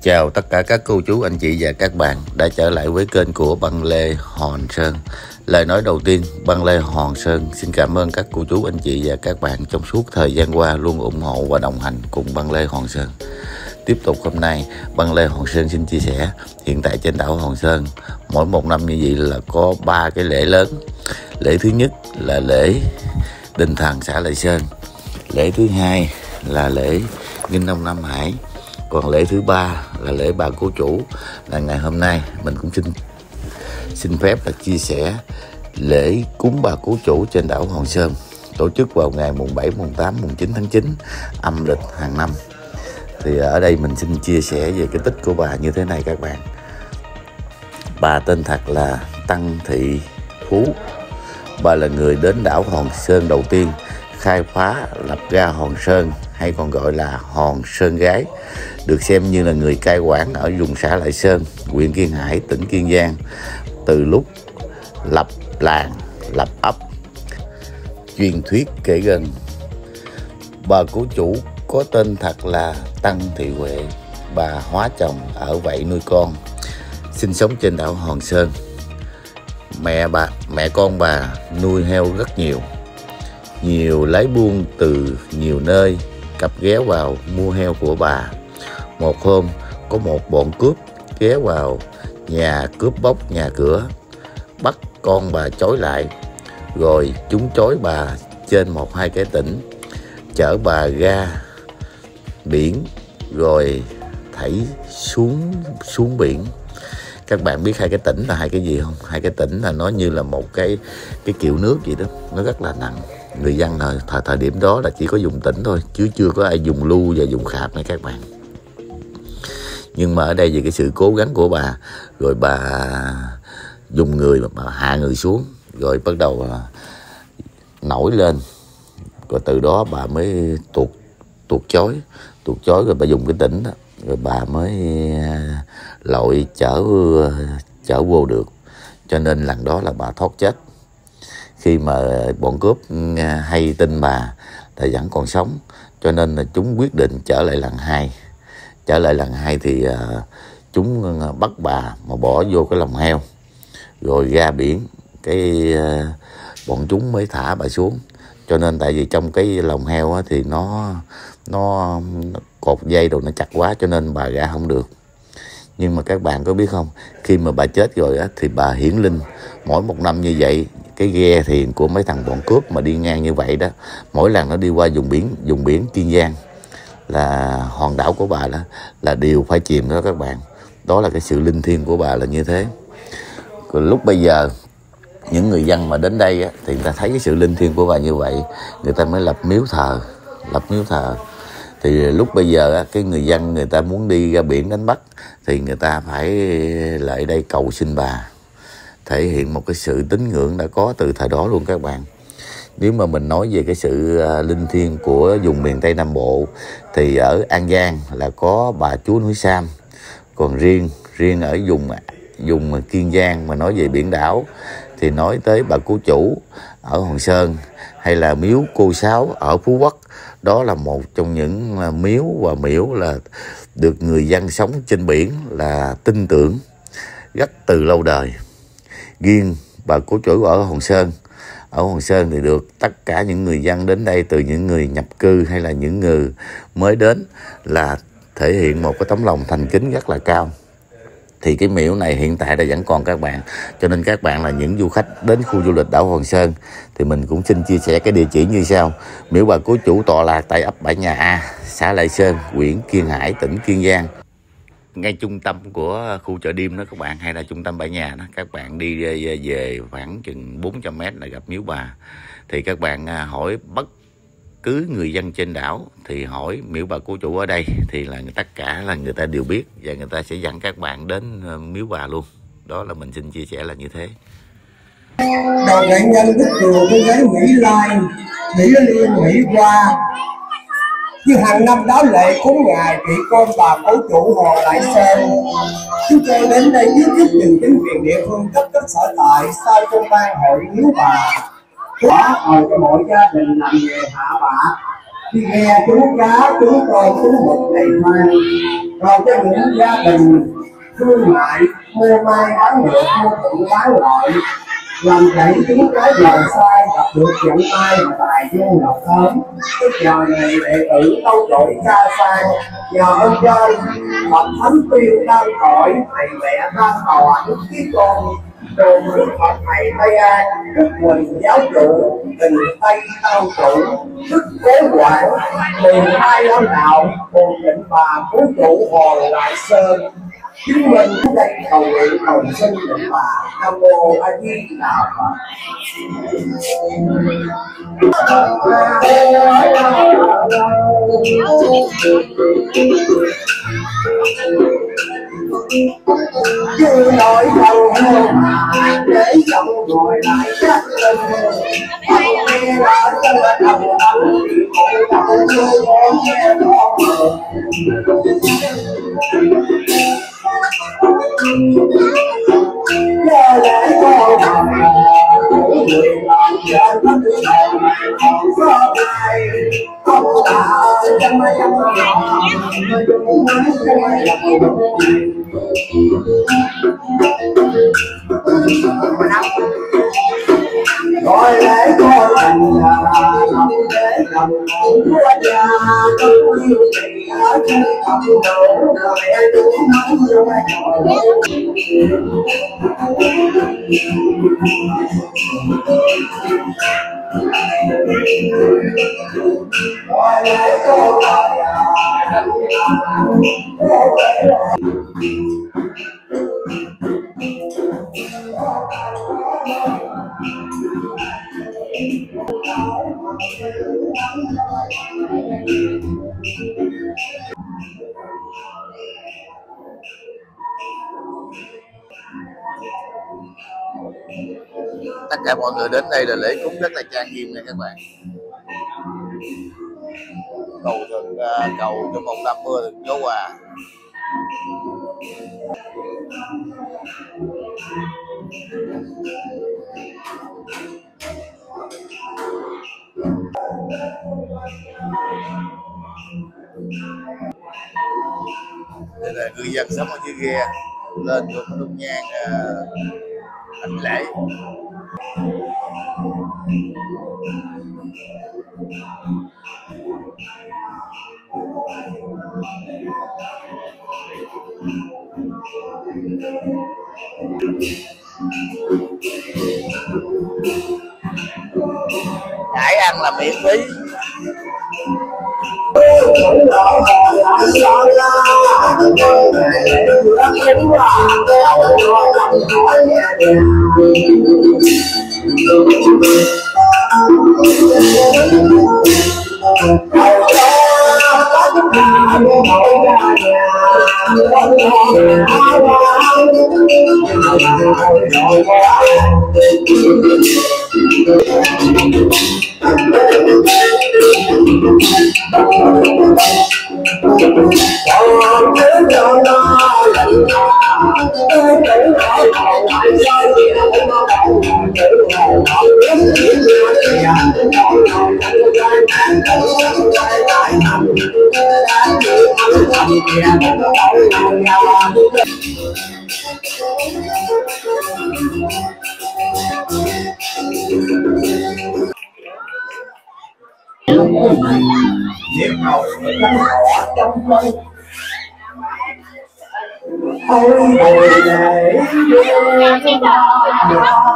Chào tất cả các cô chú, anh chị và các bạn đã trở lại với kênh của Băng Lê Hòn Sơn. Lời nói đầu tiên, Băng Lê Hòn Sơn xin cảm ơn các cô chú, anh chị và các bạn trong suốt thời gian qua luôn ủng hộ và đồng hành cùng Băng Lê Hòn Sơn. Tiếp tục hôm nay, Băng Lê Hòn Sơn xin chia sẻ, hiện tại trên đảo Hòn Sơn, mỗi một năm như vậy là có 3 cái lễ lớn. Lễ thứ nhất là lễ Đền Thần xã Lại Sơn. Lễ thứ hai là lễ Nghinh Ông Nam Hải. Còn lễ thứ ba là lễ Bà Cố Chủ, là ngày hôm nay mình cũng xin phép là chia sẻ lễ cúng Bà Cố Chủ trên đảo Hòn Sơn, tổ chức vào ngày mùng 7, mùng 8, mùng 9 tháng 9 âm lịch hàng năm. Thì ở đây mình xin chia sẻ về cái tích của bà như thế này các bạn. Bà tên thật là Tăng Thị Phú. Bà là người đến đảo Hòn Sơn đầu tiên, khai phá lập ra Hòn Sơn, hay còn gọi là Hòn Sơn Gái, được xem như là người cai quản ở vùng xã Lại Sơn, huyện Kiên Hải, tỉnh Kiên Giang, từ lúc lập làng, lập ấp. Truyền thuyết kể gần, Bà Cố Chủ có tên thật là Tăng Thị Huệ. Bà hóa chồng ở vậy nuôi con, sinh sống trên đảo Hòn Sơn. Mẹ con bà nuôi heo rất nhiều lái buôn từ nhiều nơi cặp ghé vào mua heo của bà. Một hôm có một bọn cướp ghé vào nhà, cướp bóc nhà cửa, bắt con bà trói lại, rồi chúng trói bà trên 1-2 cái tỉnh, chở bà ra biển rồi thảy xuống biển. Các bạn biết 2 cái tỉnh là 2 cái gì không? 2 cái tỉnh là nó như là một cái kiểu nước vậy đó, nó rất là nặng. Người dân thời điểm đó là chỉ có dùng tỉnh thôi, chứ chưa có ai dùng lu và dùng khạp này các bạn. Nhưng mà ở đây vì cái sự cố gắng của bà, rồi bà dùng người, bà hạ người xuống, rồi bắt đầu nổi lên, rồi từ đó bà mới tuột chối rồi bà dùng cái tỉnh đó, rồi bà mới lội chở vô được. Cho nên lần đó là bà thoát chết. Khi mà bọn cướp hay tin bà là vẫn còn sống, cho nên là chúng quyết định trở lại lần hai thì chúng bắt bà mà bỏ vô cái lồng heo, rồi ra biển, bọn chúng mới thả bà xuống. Cho nên tại vì trong cái lồng heo á, thì nó cột dây đồ nó chặt quá, cho nên bà ra không được. Nhưng mà các bạn có biết không, khi mà bà chết rồi á, thì bà hiển linh mỗi một năm như vậy. Cái ghe thuyền của mấy thằng bọn cướp mà đi ngang như vậy đó, mỗi lần nó đi qua vùng biển Kiên Giang, là hòn đảo của bà đó là đều phải chìm đó các bạn. Đó là cái sự linh thiêng của bà là như thế. Rồi lúc bây giờ những người dân mà đến đây á, thì người ta thấy cái sự linh thiêng của bà như vậy, người ta mới lập miếu thờ. Thì lúc bây giờ á, cái người dân người ta muốn đi ra biển đánh bắt thì người ta phải lại đây cầu xin bà, thể hiện một cái sự tín ngưỡng đã có từ thời đó luôn các bạn. Nếu mà mình nói về cái sự linh thiêng của vùng miền Tây Nam Bộ thì ở An Giang là có bà Chúa Núi Sam. Còn riêng ở vùng Kiên Giang mà nói về biển đảo thì nói tới Bà Cố Chủ ở Hòn Sơn, hay là miếu Cô Sáu ở Phú Quốc. Đó là một trong những miếu là được người dân sống trên biển là tin tưởng rất từ lâu đời. Riêng Bà Cố Chủ ở Hòn Sơn thì được tất cả những người dân đến đây, từ những người nhập cư hay là những người mới đến, là thể hiện một cái tấm lòng thành kính rất là cao. Thì cái miếu này hiện tại là vẫn còn các bạn. Cho nên các bạn là những du khách đến khu du lịch đảo Hòn Sơn thì mình cũng xin chia sẻ cái địa chỉ như sau. Miếu Bà Cố Chủ tọa lạc tại ấp Bãi Nhà A, xã Lại Sơn, huyện Kiên Hải, tỉnh Kiên Giang. Ngay trung tâm của khu chợ đêm đó các bạn, hay là trung tâm Bãi Nhà đó. Các bạn đi về khoảng chừng 400 m là gặp miếu bà. Thì các bạn hỏi bất cứ người dân trên đảo thì hỏi miếu Bà Cố Chủ ở đây, thì là tất cả là người ta đều biết, và người ta sẽ dẫn các bạn đến miếu bà luôn. Đó là mình xin chia sẻ là như thế. Đoàn nghệ nhân rất nhiều cô gái Mỹ Lai, Mỹ Liên, Mỹ Hoa như hàng năm đáo lệ cúng ngài trị con Bà Cố Chủ Hòn Lại Sơn. Chúng tôi đến đây dưới thuyết trình chính quyền địa phương cấp sở tại sao trong ban hội miếu bà. Đó, cho mọi gia đình làm nghề hạ bạ khi nghe chú cá chú tôm chú mực đầy khoan, còn cho những gia đình thương mại mua mai bán được mua tự bán lợi, làm chảy tiếng cái lời sai gặp được dẫn mai mà tài vô lộc lớn. Cái giờ này đệ tử tâu đổi ca sang nhờ ơn chơi Phật thánh tiêu đang cõi thầy mẹ than tòa đức ký con đồ đức Phật thầy Tây An đức Quỳnh giáo chủ tình Tây tao chủ đức cố quản tiền hai lãnh đạo cùng định bà phú chủ hòn lại sơn chứng minh đây cầu nguyện cầu sinh định bà. Nam mô A Di Đà Phật. Chứ nói đâu mà để chồng ngồi lại chắc lên không nghe đã cho là đồng tâm thì khổ đau chưa có nghe rõ giờ để cô người làm cho nó cứ đầu còn có ai không ta chẳng mấy chẳng mấy gọi lễ cô thành không để lòng của cha tôi yêu tình ở trên không đủ mẹ tôi nói cho gọi lễ cô Tất cả mọi người đến đây là lễ cúng rất là trang nghiêm nha các bạn. Cầu cho một năm mưa được gió hòa. Đây là người dân sống ở dưới ghe lên cùng đốt nhang hành lễ. Hải ăn là miễn phí. Niệm cầu trắng đỏ trong mây ôi hồi để tấm lòng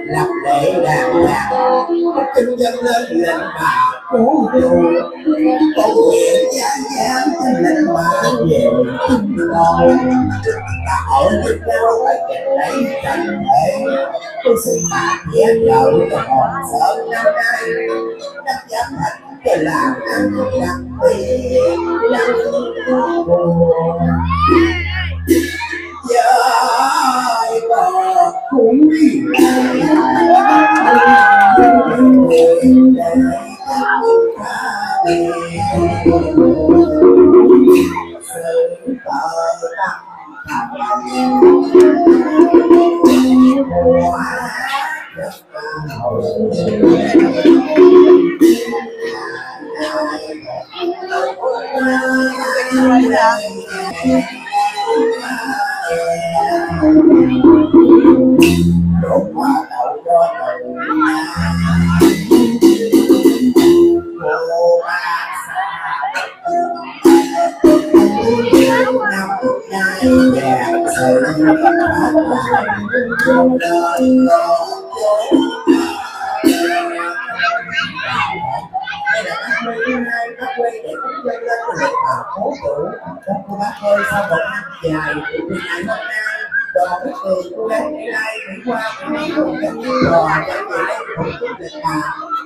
lập lệ đàng hoàng kinh dân lên lệnh bà cố dù công việc dán dán lệnh bà về rồi ta ở với nhau phải kể lấy tranh thể tôi xin bà nhé vợ còn sợ năm nay đất giảm thành cái làm ăn đặc biệt lắm dài bờ cũng đi cô bác ơi, sau một năm dài thì ngày hôm nay đoàn các trường cô gái ngày nay đi qua cái cùng các đoàn để về đây cùng chúc lịch bà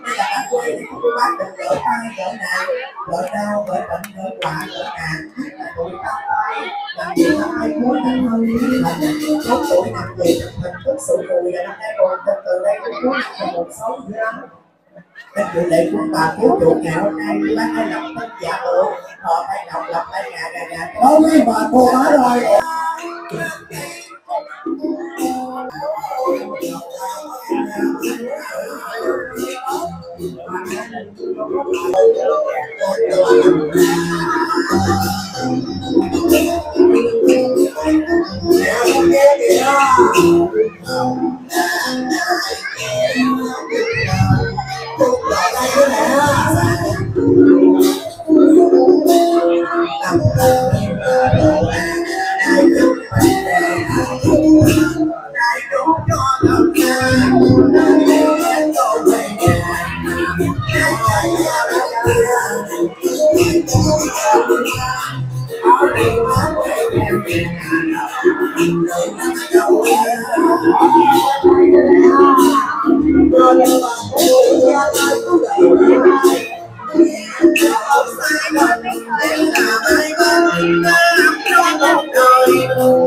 đây là các quê thì cô bác đừng gỡ tay gỡ này gỡ đau gỡ bệnh gỡ quả gỡ nạn là tụi tao tay làm gì năm nay cuối năm hơn là số tuổi năm gì mình thức sự mùi là năm nay còn từ đây cũng cuối năm là 16 dữ lắm. Các dự lệ của bà cứu chuộc ngày hôm nay bác phải lập tất giả bộ họ phải đọc lập lại nhà đối với bà cô nói rồi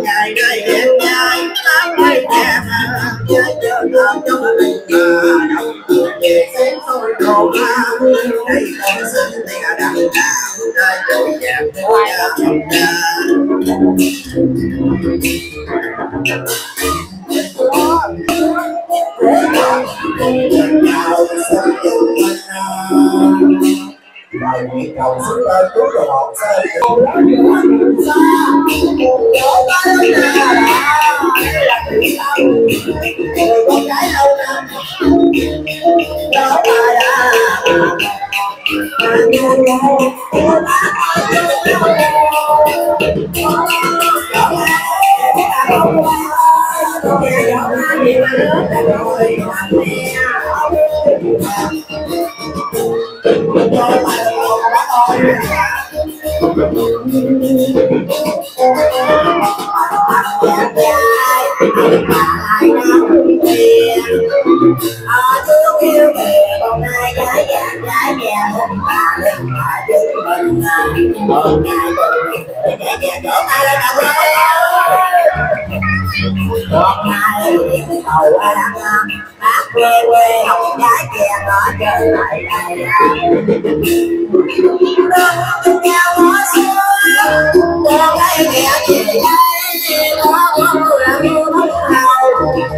Ngày đây em trai tám mươi em nhớ nhớ trong tình về xem tôi đồ ma đây con xin thì đã đằng nào đây tôi đẹp tôi trong nhà bài nguyện cầu xuống lên cứu đồ học xe con gái đâu đó quê quê học gái kia nó chơi lại đây đâu nhau nó xưa con gái kia về đây nó là như nó hào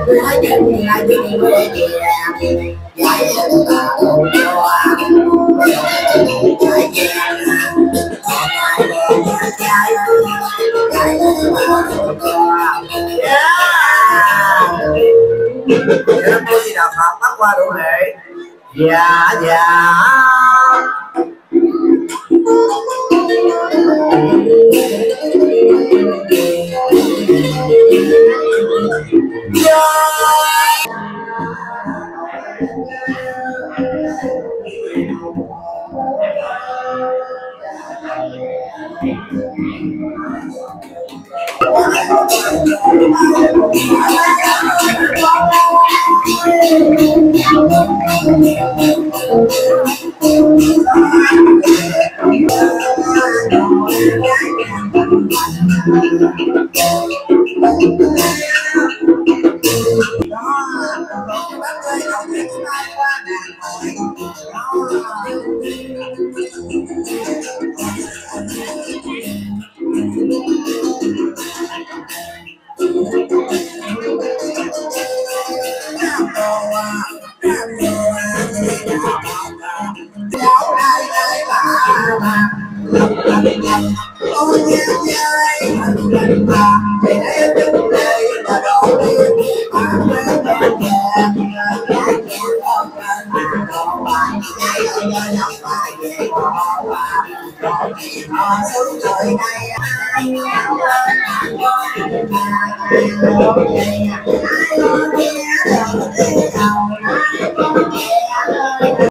nó nhìn là nhìn quê kia vậy ta không cho chạy kia cô đi đào Phật bắt qua đủ lệ. Dạ dạ.